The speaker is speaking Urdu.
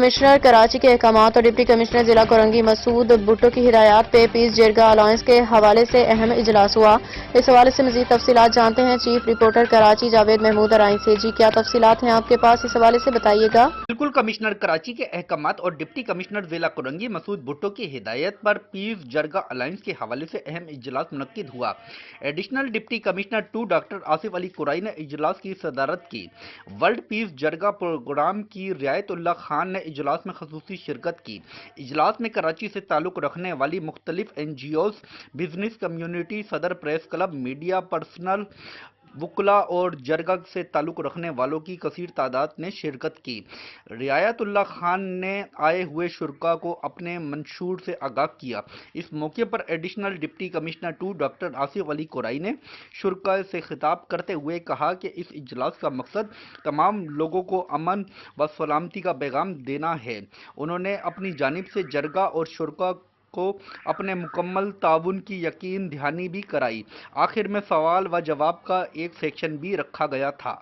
کمشنر کراچی کے احکامات اور ڈپٹی کمشنر ضلع کورنگی مسعود بھٹو کی ہدایات پہ پیس جرگا الائنس کے حوالے سے اہم اجلاس ہوا۔ اس حوالے سے مزید تفصیلات جانتے ہیں چیف رپورٹر کراچی جاوید محمود ارائیں سے۔ جی کیا تفصیلات ہیں آپ کے پاس، اس حوالے سے بتائیے گا۔ بالکل، کمشنر کراچی کے احکامات اور ڈپٹی کمشنر ضلع کورنگی مسعود بھٹو کی ہدایت پر پیس جرگا الائنس کے حوالے سے اہم اجلاس منعقد ہوا۔ Additional deputy commissioner 2 doctor Asif Ali Qarai نے اجلاس کی صدارت کی۔ ورلڈ پیس جرگا پروگرام کی رعایت اللہ خان نے اجلاس میں خصوصی شرکت کی۔ اجلاس میں کراچی سے تعلق رکھنے والی مختلف N G Os, business community, صدر پریس کلب، میڈیا پرسنل، وکلاء اور جرگا سے تعلق رکھنے والوں کی کثیر تعداد نے شرکت کی۔ رعایت اللہ خان نے آئے ہوئے شرکاء کو اپنے منشور سے آگاہ کیا۔ اس موقع پر additional deputy commissioner 2 doctor Asif Ali Qarai نے شرکاء سے خطاب کرتے ہوئے کہا کہ اس اجلاس کا مقصد تمام لوگوں کو امن و سلامتی کا پیغام دینا ہے۔ انہوں نے اپنی جانب سے جرگا اور شرکاء کو اپنے مکمل تعاون کی یقین دہانی بھی کرائی۔ آخر میں سوال و جواب کا ایک سیکشن بھی رکھا گیا تھا۔